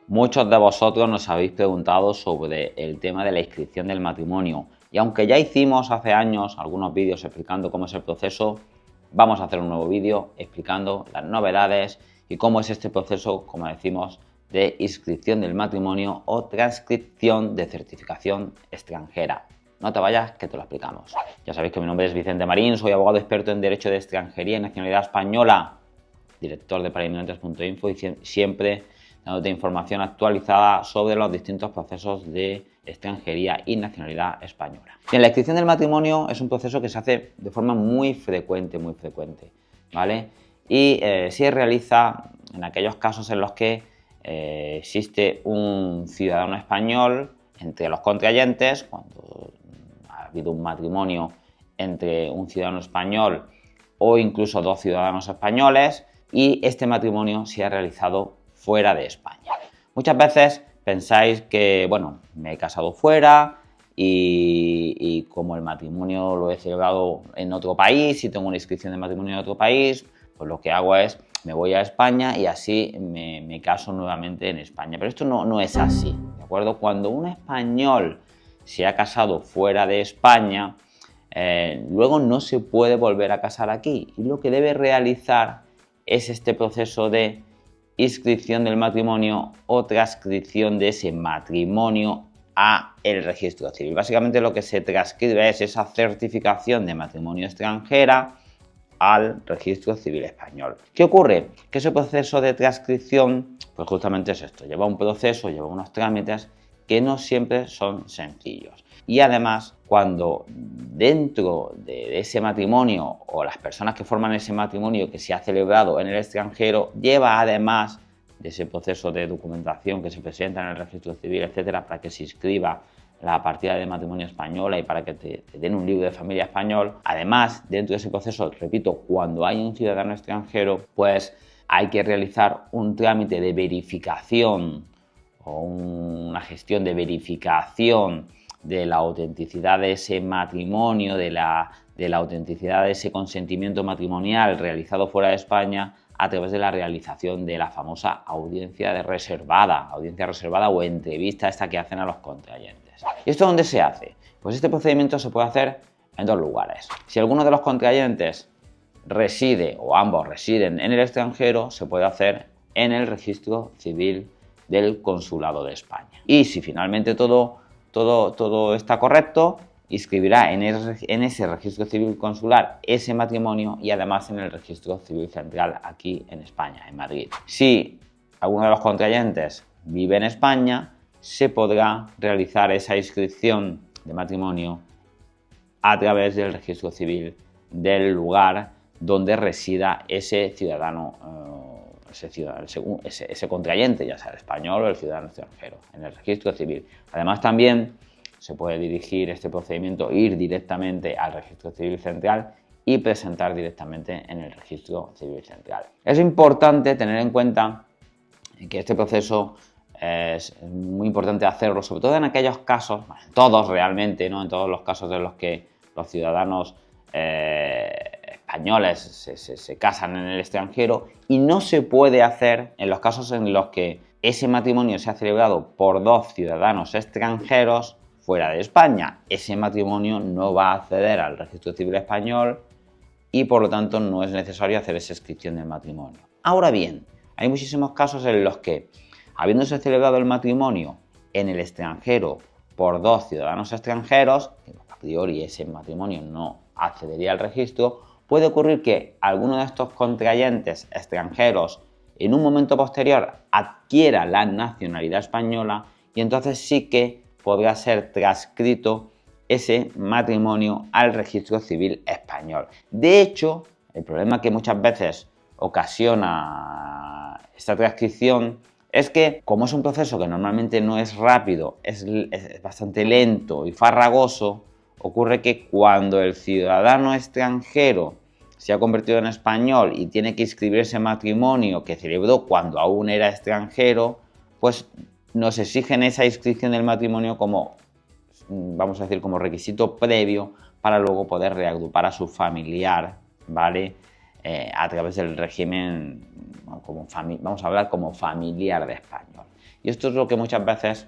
Muchos de vosotros nos habéis preguntado sobre el tema de la inscripción del matrimonio y aunque ya hicimos hace años algunos vídeos explicando cómo es el proceso, vamos a hacer un nuevo vídeo explicando las novedades y cómo es este proceso, como decimos, de inscripción del matrimonio o transcripción de certificación extranjera. No te vayas, que te lo explicamos. Ya sabéis que mi nombre es Vicente Marín, soy abogado experto en Derecho de Extranjería y Nacionalidad Española, director de parainminentes.info y siempre dándote información actualizada sobre los distintos procesos de extranjería y nacionalidad española. Bien, la inscripción del matrimonio es un proceso que se hace de forma muy frecuente, ¿vale? Y se realiza en aquellos casos en los que existe un ciudadano español entre los contrayentes, cuando ha habido un matrimonio entre un ciudadano español o incluso dos ciudadanos españoles y este matrimonio se ha realizado fuera de España. Muchas veces pensáis que, bueno, me he casado fuera y como el matrimonio lo he celebrado en otro país y tengo una inscripción de matrimonio en otro país, pues lo que hago es me voy a España y así me caso nuevamente en España. Pero esto no es así, ¿de acuerdo? Cuando un español se ha casado fuera de España, luego no se puede volver a casar aquí y lo que debe realizar es este proceso de inscripción del matrimonio o transcripción de ese matrimonio a el registro civil. Básicamente lo que se transcribe es esa certificación de matrimonio extranjera al registro civil español. ¿Qué ocurre? Que ese proceso de transcripción, pues justamente es esto, lleva un proceso, lleva unos trámites que no siempre son sencillos. Y además, cuando dentro de ese matrimonio o las personas que forman ese matrimonio que se ha celebrado en el extranjero, lleva además de ese proceso de documentación que se presenta en el registro civil, etcétera, para que se inscriba la partida de matrimonio española y para que te den un libro de familia español. Además, dentro de ese proceso, repito, cuando hay un ciudadano extranjero, pues hay que realizar un trámite de verificación o una gestión de verificación de la autenticidad de ese matrimonio, de la autenticidad de ese consentimiento matrimonial realizado fuera de España a través de la realización de la famosa audiencia reservada o entrevista esta que hacen a los contrayentes. ¿Y esto dónde se hace? Pues este procedimiento se puede hacer en dos lugares. Si alguno de los contrayentes reside o ambos residen en el extranjero, se puede hacer en el registro civil del Consulado de España. Y si finalmente todo está correcto, inscribirá en ese registro civil consular ese matrimonio y además en el registro civil central aquí en España, en Madrid. Si alguno de los contrayentes vive en España, se podrá realizar esa inscripción de matrimonio a través del registro civil del lugar donde resida ese ciudadano, ese contrayente, ya sea el español o el ciudadano extranjero, en el registro civil. Además, también se puede dirigir este procedimiento, ir directamente al registro civil central y presentar directamente en el registro civil central. Es importante tener en cuenta que este proceso es muy importante hacerlo, sobre todo en aquellos casos, bueno, en todos realmente, ¿no? En todos los casos en los que los ciudadanos españoles se casan en el extranjero, y no se puede hacer en los casos en los que ese matrimonio se ha celebrado por dos ciudadanos extranjeros fuera de España. Ese matrimonio no va a acceder al registro civil español y por lo tanto no es necesario hacer esa inscripción del matrimonio. Ahora bien, hay muchísimos casos en los que, habiéndose celebrado el matrimonio en el extranjero por dos ciudadanos extranjeros, que a priori ese matrimonio no accedería al registro, puede ocurrir que alguno de estos contrayentes extranjeros en un momento posterior adquiera la nacionalidad española y entonces sí que podrá ser transcrito ese matrimonio al registro civil español. De hecho, el problema que muchas veces ocasiona esta transcripción es que, como es un proceso que normalmente no es rápido, es bastante lento y farragoso, ocurre que cuando el ciudadano extranjero se ha convertido en español y tiene que inscribir ese matrimonio que celebró cuando aún era extranjero, pues nos exigen esa inscripción del matrimonio como, vamos a decir, como requisito previo para luego poder reagrupar a su familiar, ¿vale? A través del régimen, vamos a hablar como familiar de español. Y esto es lo que muchas veces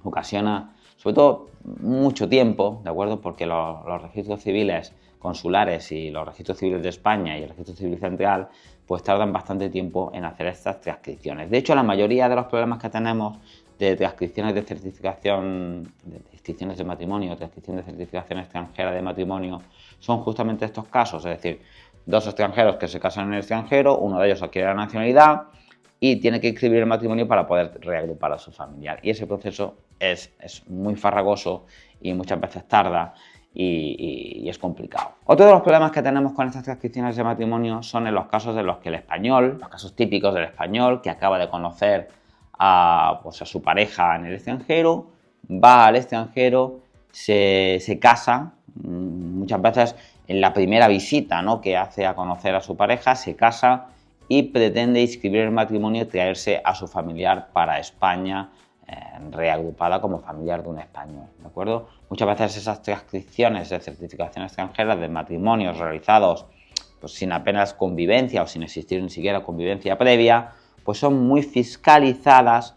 ocasiona, sobre todo, mucho tiempo, ¿de acuerdo? Porque los registros civiles consulares y los registros civiles de España y el registro civil central pues tardan bastante tiempo en hacer estas transcripciones. De hecho, la mayoría de los problemas que tenemos de transcripciones de certificación, de inscripciones de matrimonio, transcripción de certificación extranjera de matrimonio, son justamente estos casos, es decir, dos extranjeros que se casan en el extranjero, uno de ellos adquiere la nacionalidad y tiene que inscribir el matrimonio para poder reagrupar a su familiar. Y ese proceso es muy farragoso y muchas veces tarda y es complicado. Otro de los problemas que tenemos con estas transcripciones de matrimonio son en los casos de los que el español, los casos típicos del español que acaba de conocer a su pareja en el extranjero, va al extranjero, se casa, muchas veces en la primera visita, ¿no?, que hace a conocer a su pareja, se casa y pretende inscribir el matrimonio y traerse a su familiar para España, reagrupada como familiar de un español, ¿de acuerdo? Muchas veces esas transcripciones de certificación extranjera de matrimonios realizados pues sin apenas convivencia o sin existir ni siquiera convivencia previa, pues son muy fiscalizadas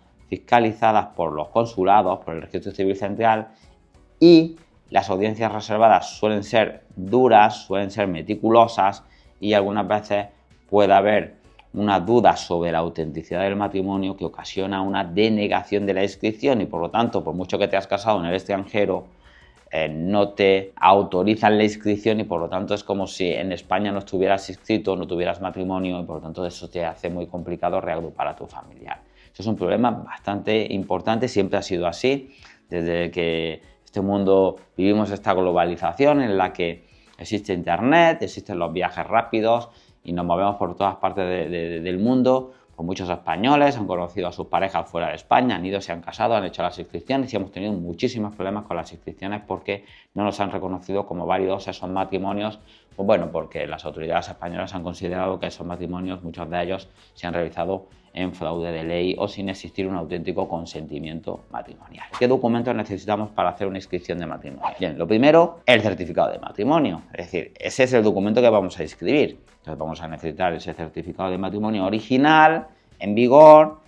por los consulados, por el registro civil central, y las audiencias reservadas suelen ser duras, suelen ser meticulosas y algunas veces puede haber una duda sobre la autenticidad del matrimonio que ocasiona una denegación de la inscripción y por lo tanto, por mucho que te has casado en el extranjero, no te autorizan la inscripción y por lo tanto es como si en España no estuvieras inscrito, no tuvieras matrimonio y por lo tanto eso te hace muy complicado reagrupar a tu familiar. Eso es un problema bastante importante, siempre ha sido así, desde que este mundo vivimos esta globalización en la que existe internet, existen los viajes rápidos y nos movemos por todas partes del mundo. Pues muchos españoles han conocido a sus parejas fuera de España, han ido, se han casado, han hecho las inscripciones y hemos tenido muchísimos problemas con las inscripciones porque no nos han reconocido como válidos esos matrimonios, pues bueno, porque las autoridades españolas han considerado que esos matrimonios, muchos de ellos, se han realizado en fraude de ley o sin existir un auténtico consentimiento matrimonial. ¿Qué documentos necesitamos para hacer una inscripción de matrimonio? Bien, lo primero, el certificado de matrimonio, es decir, ese es el documento que vamos a inscribir. Entonces vamos a necesitar ese certificado de matrimonio original, en vigor,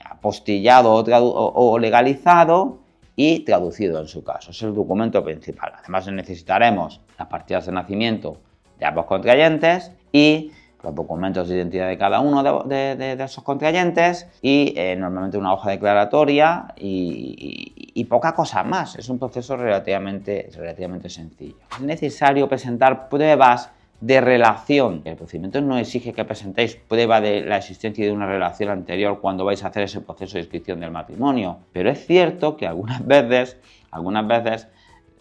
apostillado o legalizado y traducido en su caso. Ese es el documento principal. Además necesitaremos las partidas de nacimiento de ambos contrayentes y los documentos de identidad de cada uno de esos contrayentes y normalmente una hoja declaratoria y poca cosa más. Es un proceso relativamente sencillo. Es necesario presentar pruebas de relación. El procedimiento no exige que presentéis prueba de la existencia de una relación anterior cuando vais a hacer ese proceso de inscripción del matrimonio, pero es cierto que algunas veces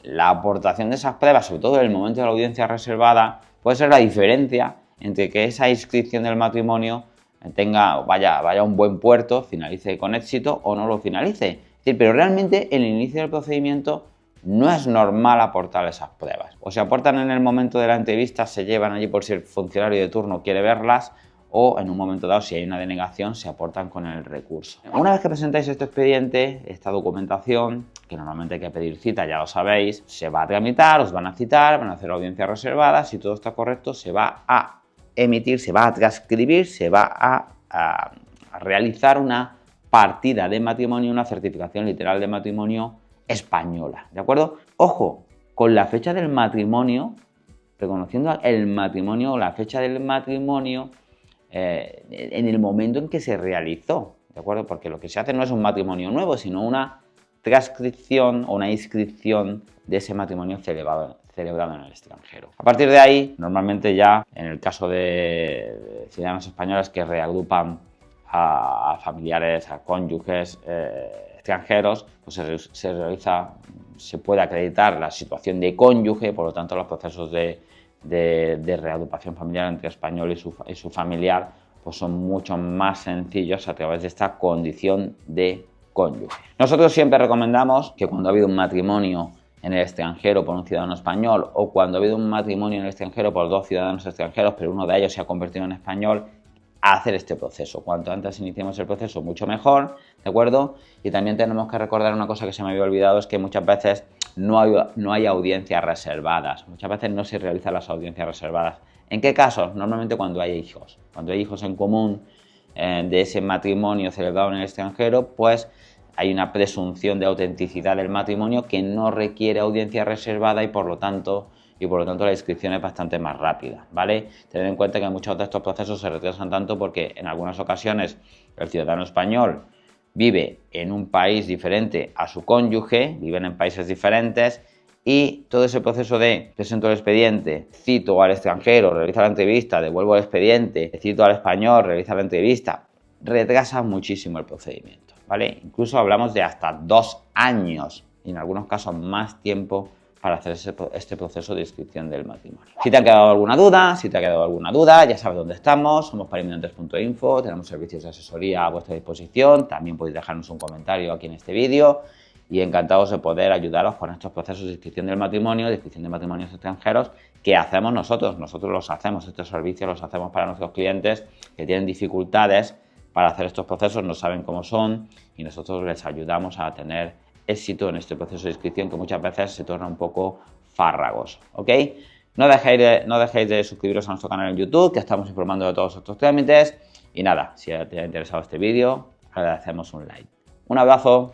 la aportación de esas pruebas, sobre todo en el momento de la audiencia reservada, puede ser la diferencia entre que esa inscripción del matrimonio vaya a un buen puerto, finalice con éxito o no lo finalice. Es decir, pero realmente en el inicio del procedimiento no es normal aportar esas pruebas. O se aportan en el momento de la entrevista, se llevan allí por si el funcionario de turno quiere verlas, o en un momento dado, si hay una denegación, se aportan con el recurso. Una vez que presentáis este expediente, esta documentación, que normalmente hay que pedir cita, ya lo sabéis, se va a tramitar, os van a citar, van a hacer audiencias reservadas, si todo está correcto, se va a emitir, se va a transcribir, se va a realizar una partida de matrimonio, una certificación literal de matrimonio española, ¿de acuerdo? Ojo, con la fecha del matrimonio, reconociendo el matrimonio o la fecha del matrimonio en el momento en que se realizó, ¿de acuerdo? Porque lo que se hace no es un matrimonio nuevo, sino una transcripción o una inscripción de ese matrimonio celebrado en el extranjero. A partir de ahí, normalmente ya, en el caso de ciudadanos españoles que reagrupan a familiares, a cónyuges extranjeros, pues se puede acreditar la situación de cónyuge, por lo tanto los procesos de reagrupación familiar entre español y su familiar pues son mucho más sencillos a través de esta condición de cónyuge. Nosotros siempre recomendamos que cuando ha habido un matrimonio en el extranjero por un ciudadano español o cuando ha habido un matrimonio en el extranjero por dos ciudadanos extranjeros, pero uno de ellos se ha convertido en español, a hacer este proceso. Cuanto antes iniciemos el proceso, mucho mejor, ¿de acuerdo? Y también tenemos que recordar una cosa que se me había olvidado, es que muchas veces no hay audiencias reservadas. Muchas veces no se realizan las audiencias reservadas. ¿En qué casos? Normalmente cuando hay hijos. Cuando hay hijos en común de ese matrimonio celebrado en el extranjero, pues hay una presunción de autenticidad del matrimonio que no requiere audiencia reservada y por lo tanto la inscripción es bastante más rápida, ¿vale? Tened en cuenta que muchos de estos procesos se retrasan tanto porque en algunas ocasiones el ciudadano español vive en un país diferente a su cónyuge, viven en países diferentes y todo ese proceso de presento el expediente, cito al extranjero, realizo la entrevista, devuelvo el expediente, cito al español, realizo la entrevista, retrasa muchísimo el procedimiento, ¿vale? Incluso hablamos de hasta 2 años y en algunos casos más tiempo para hacer este proceso de inscripción del matrimonio. Si te ha quedado alguna duda, ya sabes dónde estamos, somos parainminentes.info, tenemos servicios de asesoría a vuestra disposición, también podéis dejarnos un comentario aquí en este vídeo y encantados de poder ayudaros con estos procesos de inscripción del matrimonio, de inscripción de matrimonios extranjeros que hacemos nosotros los hacemos, estos servicios los hacemos para nuestros clientes que tienen dificultades para hacer estos procesos, no saben cómo son y nosotros les ayudamos a tener éxito en este proceso de inscripción que muchas veces se torna un poco farragoso, ¿ok? No dejéis de suscribiros a nuestro canal en YouTube, que estamos informando de todos estos trámites. Y nada, si te ha interesado este vídeo, agradecemos un like. Un abrazo.